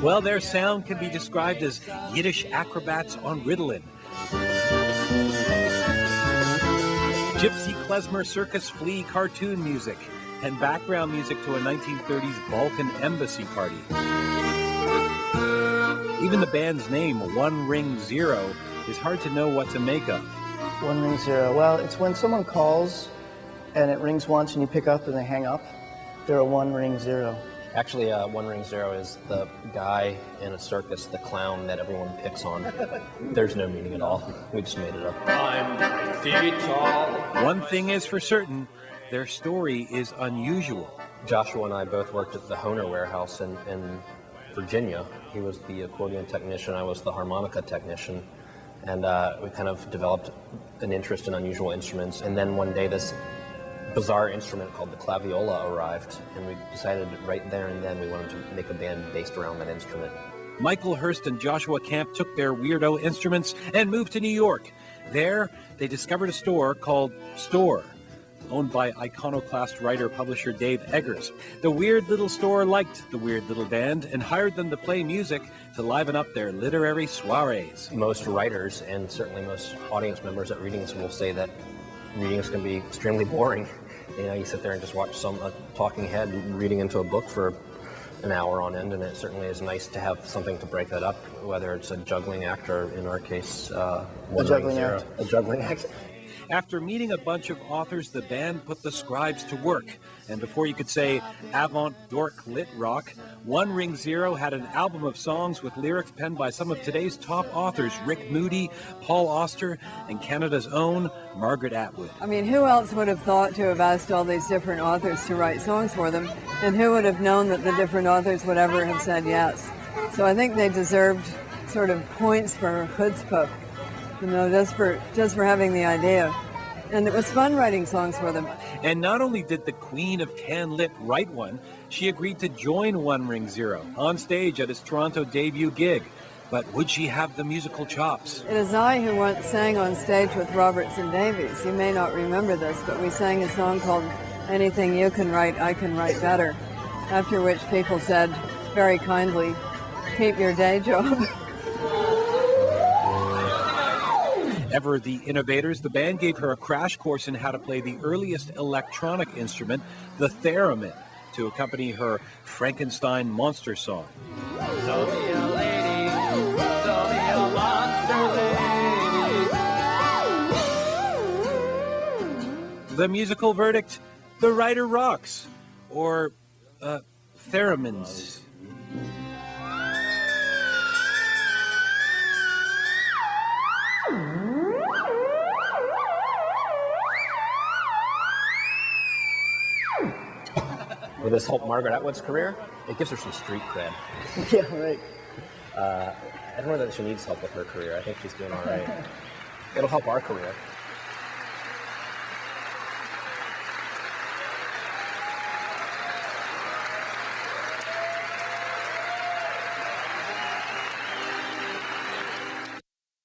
Well, their sound can be described as Yiddish acrobats on Ritalin. Gypsy klezmer circus flea cartoon music and background music to a 1930s Balkan embassy party. Even the band's name, One Ring Zero, is hard to know what to make of. One Ring Zero. Well, it's when someone calls and it rings once and you pick up and they hang up. They're a One Ring Zero. Actually, One Ring Zero is the guy in a circus, the clown that everyone picks on. There's no meaning at all. We just made it up. I'm 9 feet tall. One thing is for certain, their story is unusual. Joshua and I both worked at the Hohner warehouse in Virginia. He was the accordion technician, I was the harmonica technician. And we kind of developed an interest in unusual instruments. And then one day this bizarre instrument called the claviola arrived, and we decided right there and then we wanted to make a band based around that instrument. Michael Hearst and Joshua Camp took their weirdo instruments and moved to New York. There, they discovered a store called Store, owned by iconoclast writer-publisher Dave Eggers. The weird little store liked the weird little band and hired them to play music to liven up their literary soirees. Most writers, and certainly most audience members at readings, will say that readings can be extremely boring. You know, you sit there and just watch some talking head reading into a book for an hour on end, and it certainly is nice to have something to break that up, whether it's a juggling act or, in our case, a juggling act. After meeting a bunch of authors, the band put the scribes to work. And before you could say avant dork lit rock, One Ring Zero had an album of songs with lyrics penned by some of today's top authors, Rick Moody, Paul Auster, and Canada's own Margaret Atwood. I mean, who else would have thought to have asked all these different authors to write songs for them? And who would have known that the different authors would ever have said yes? So I think they deserved sort of points for chutzpah, you know, just for having the idea. And it was fun writing songs for them. And not only did the Queen of Can Lit write one, she agreed to join One Ring Zero on stage at his Toronto debut gig. But would she have the musical chops? It is I who once sang on stage with Roberts and Davies. You may not remember this, but we sang a song called Anything You Can Write, I Can Write Better. After which people said, very kindly, keep your day job. Ever the innovators, the band gave her a crash course in how to play the earliest electronic instrument, the Theremin, to accompany her Frankenstein monster song. So be a lady, so be a monster lady. The musical verdict, the writer rocks, or Theremins. Will this help Margaret Atwood's career? It gives her some street cred. Yeah, right. I don't know that she needs help with her career. I think she's doing all right. It'll help our career.